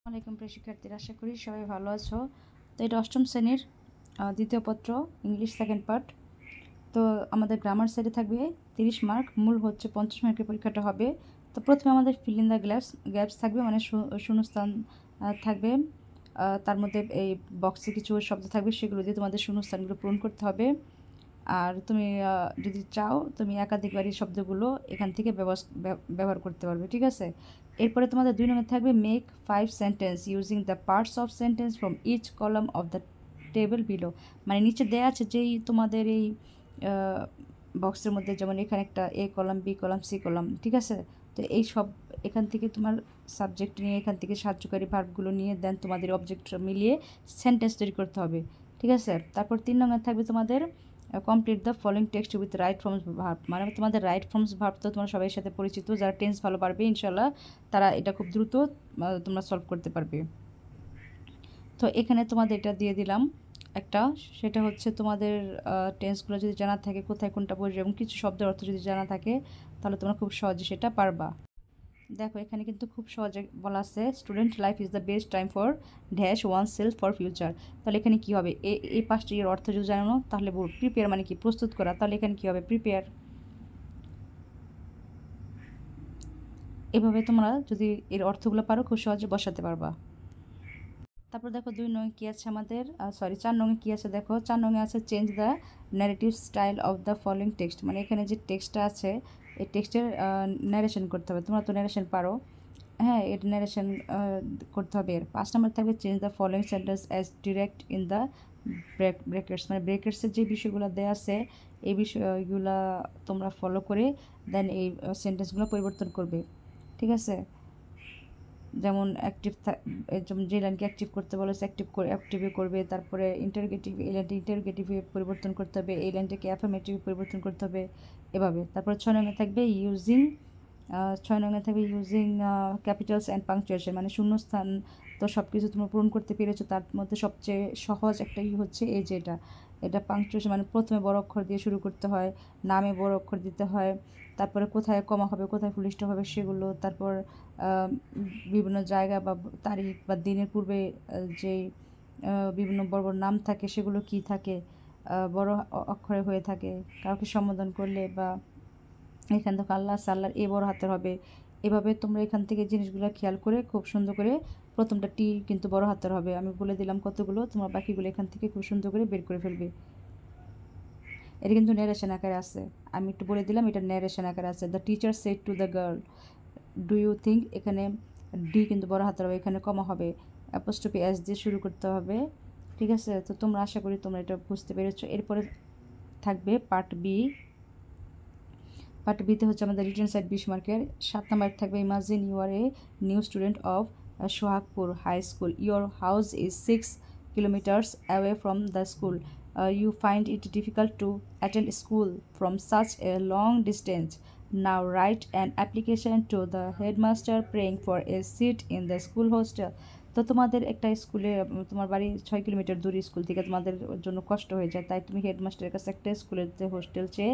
আসসালামাইকুম প্রিয় শিক্ষার্থীরা, আশা করি সবাই ভালো আছো। তো এটা অষ্টম শ্রেণীর দ্বিতীয় পত্র, ইংলিশ সেকেন্ড পার্ট। তো আমাদের গ্রামার সাইডে থাকবে 30 মার্ক, মূল হচ্ছে 50 মার্কের পরীক্ষাটা হবে। তো প্রথমে আমাদের ফিল ইন দ্য গ্যাপস থাকবে, মানে শূন্যস্থান থাকবে। তার মধ্যে এই বক্সে কিছু শব্দ থাকবে, সেগুলো দিয়ে তোমাদের শূন্যস্থানগুলো পূরণ করতে হবে। আর তুমি যদি চাও তুমি একাধিকবার এই শব্দগুলো এখান থেকে ব্যবহার করতে পারবে, ঠিক আছে। এরপরে তোমাদের 2 নম্বর থাকবে make 5 sentence using the parts of sentence from each column of the table below. মানে নিচে দেওয়া আছে যেই তোমাদের এই বক্সের মধ্যে, যেমন এখানে একটা A column, B column, C column, ঠিক আছে। তো এই সব এখান থেকে তোমার সাবজেক্ট নিয়ে, এখান থেকে সাহায্যকারী ভার্বগুলো নিয়ে দেন তোমাদের অবজেক্ট মিলিয়ে সেন্টেন্স তৈরি করতে হবে, ঠিক আছে। তারপর 3 নম্বর থাকবে তোমাদের complete the following text with right forms verb. মানে তোমাদের রাইট ফর্মস ভার্ব তো তোমরা সবাই সাথে পরিচিত, যারা টেন্স ভালো পারবে ইনশাল্লাহ তারা এটা খুব দ্রুত তোমরা সলভ করতে পারবে। তো এখানে তোমাদের এটা দিয়ে দিলাম একটা, সেটা হচ্ছে তোমাদের টেন্সগুলো যদি জানা থাকে, কোথায় কোনটা বসবে এবং কিছু শব্দের অর্থ যদি জানা থাকে, তাহলে তোমরা খুব সহজে সেটা পারবা। দেখো এখানে কিন্তু খুব সহজে বলা আছে, student life is the best time for dash one self for future. তাহলে এখানে কী হবে, এই পাঁচটি এর অর্থ যদি জানো তাহলে প্রিপেয়ার মানে কি প্রস্তুত করা, তাহলে এখানে কী হবে প্রিপেয়ার। এভাবে তোমরা যদি এর অর্থগুলো পারো খুব সহজে বসাতে পারবা। তারপর দেখো 2 নং কী আছে আমাদের, 4 নংয়ে কী আছে দেখো। 4 নংয়ে আছে change the narrative style of the following text. মানে এখানে যে টেক্সটটা আছে এই টেক্সটের ন্যারেশন করতে হবে। তোমরা তো ন্যারেশন পারো, হ্যাঁ, এটা ন্যারেশন করতে হবে। 5 নম্বর থাকবে change the following sentence as direct in the breakers. মানে ব্রেকার্সের যে বিষয়গুলো দেওয়া আছে এই বিষয়গুলো তোমরা ফলো করে দেন এই সেন্টেন্সগুলো পরিবর্তন করবে, ঠিক আছে। যেমন অ্যাক্টিভ, যেমন যে লাইনকে অ্যাক্টিভ করতে বলেছে অ্যাক্টিভে করবে। তারপরে ইন্টারোগেটিভ, এই লাইনটা ইন্টারোগেটিভে পরিবর্তন করতে হবে, এই লাইনটাকে অ্যাফার্মেটিভে পরিবর্তন করতে হবে, এভাবে। তারপরে 6 নম্বরে থাকবে ইউজিং 6 নম্বরে থাকবে ইউজিং ক্যাপিটালস অ্যান্ড পাংচুয়েশন। মানে শূন্যস্থান তো সব কিছু তোমরা পূরণ করতে পেরেছো, তার মধ্যে সবচেয়ে সহজ একটা হচ্ছে এই যে এটা পাংচুয়েশন। মানে প্রথমে বড় অক্ষর দিয়ে শুরু করতে হয়, নামে বড় অক্ষর দিতে হয়, তারপরে কোথায় কমা হবে, কোথায় ফুল স্টপ হবে সেগুলো, তারপর বিভিন্ন জায়গা বা তারিখ বা দিনের পূর্বে যেই বিভিন্ন বড় বড় নাম থাকে সেগুলো কি থাকে, বড় অক্ষরে হয়ে থাকে। কাউকে সম্বোধন করলে বা এখান থেকে আল্লাহ সাল্লার এ বড় হাতের হবে। এভাবে তোমরা এখান থেকে জিনিসগুলো খেয়াল করে খুব সুন্দর করে, প্রথমটা টি কিন্তু বড় হাতের হবে, আমি বলে দিলাম কতগুলো, তোমরা বাকিগুলো এখান থেকে খুব সুন্দর করে বের করে ফেলবে। এটা কিন্তু ন্যারেশন আকারে আছে, আমি একটু বলে দিলাম এটা ন্যারেশন আকারে আছে। The teacher said to the girl do you think, এখানে ডি কিন্তু বড় হাতের হবে, এখানে কমা হবে, অ্যাপোস্ট্রফি এস দিয়ে শুরু করতে হবে, ঠিক আছে। তো তোমরা আশা করি তোমরা এটা বুঝতে পেরেছো। এরপরে থাকবে পার্ট বি। পার্ট বিতে হচ্ছে আমাদের রিটেন সাইড 20 মার্কের। 7 নাম্বার থাকবে imagine you are a new student of Sohagpur high school, your house is 6 kilometers away from the school, you find it difficult to attend school from such a long distance. Now write an application to the headmaster praying for a seat in the school hostel. তো তোমাদের একটা স্কুলে, তোমার বাড়ি 6 kilometre দূরে, school থেকে তোমাদের জন্য কষ্ট হয়ে যায়, তাই তুমি হেডমাস্টারের কাছে একটা স্কুলের যে হোস্টেল চেয়ে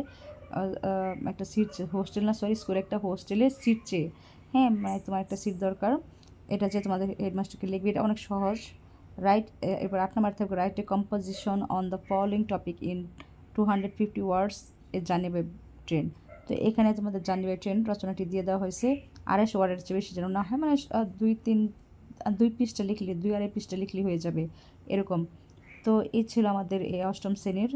একটা সিট, হোস্টেল না সরি স্কুলে একটা হোস্টেলে সিট চেয়ে, হ্যাঁ, মানে তোমার একটা সিট দরকার, এটা যে তোমাদের হেডমাস্টারকে লিখবে। এটা অনেক সহজ, রাইট। এরপর 8 নাম্বার থাকবে write a composition on the following topic in 250 words a journey train. তো এখানে তোমাদের জার্নি ট্রেন রচনাটি দিয়ে দেওয়া হয়েছে, 250 ওয়ার্ডের চেয়ে বেশি যেন না হয়, মানে 2 পৃষ্ঠা লিখলে, 2-2.5 পৃষ্ঠা লিখলে হয়ে যাবে এরকম। তো এই ছিল আমাদের এই অষ্টম শ্রেণীর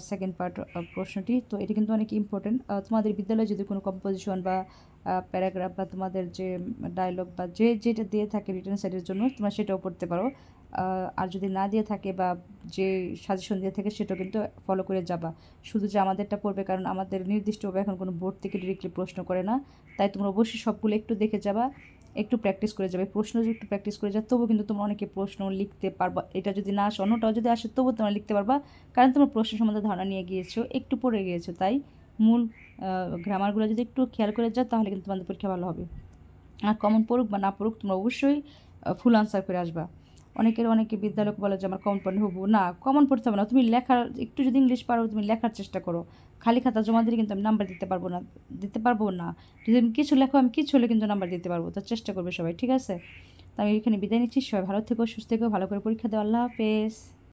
সেকেন্ড পার্ট প্রশ্নটি। তো এটা কিন্তু অনেক ইম্পর্টেন্ট। তোমাদের বিদ্যালয়ে যদি কোনো কম্পোজিশন বা প্যারাগ্রাফ বা তোমাদের যে ডায়লগ বা যেটা দিয়ে থাকে রিটেন সাইডের জন্য, তোমরা সেটাও পড়তে পারো। আর যদি না দিয়ে থাকে বা যে সাজেশন দিয়ে থাকে সেটাও কিন্তু ফলো করে যাবা। শুধু যে আমাদেরটা পড়বে, কারণ আমাদের নির্দিষ্টভাবে এখন কোনো বোর্ড থেকে ডিরেক্টলি প্রশ্ন করে না, তাই তোমরা অবশ্যই সবগুলো একটু দেখে যাবা, একটু প্র্যাকটিস করে যাবে। প্রশ্ন যদি একটু প্র্যাকটিস করে যাও তবু কিন্তু তোমরা অনেকে প্রশ্ন লিখতে পারবা। এটা যদি না আসে, অন্যটাও যদি আসে তবু তোমরা লিখতে পারবা, কারণ তোমরা প্রশ্ন সম্বন্ধে ধারণা নিয়ে গিয়েছো, একটু পড়ে গিয়েছো। তাই মূল গ্রামারগুলো যদি একটু খেয়াল করে যাও তাহলে কিন্তু তোমাদের পরীক্ষা ভালো হবে। আর কমন পড়ুক বা না পড়ুক তোমরা অবশ্যই ফুল আনসার করে আসবা। অনেকে বিদ্যালয় বলে যে আমার কমন পড়লে হবো না, কমন পড়তে হবে না, তুমি লেখার একটু যদি ইংলিশ পারো তুমি লেখার চেষ্টা করো। খালি খাতা জমা দিলে কিন্তু আমি নাম্বার দিতে পারবো না। যদি তুমি কিছু লেখো আমি কিছু হলে কিন্তু নাম্বার দিতে পারবো, তো চেষ্টা করবে সবাই, ঠিক আছে। তো আমি এখানে বিদায় নিচ্ছি। সবাই ভালো থেকো, সুস্থ থেকো, ভালো করে পরীক্ষা দাও। আল্লাহ হাফেজ।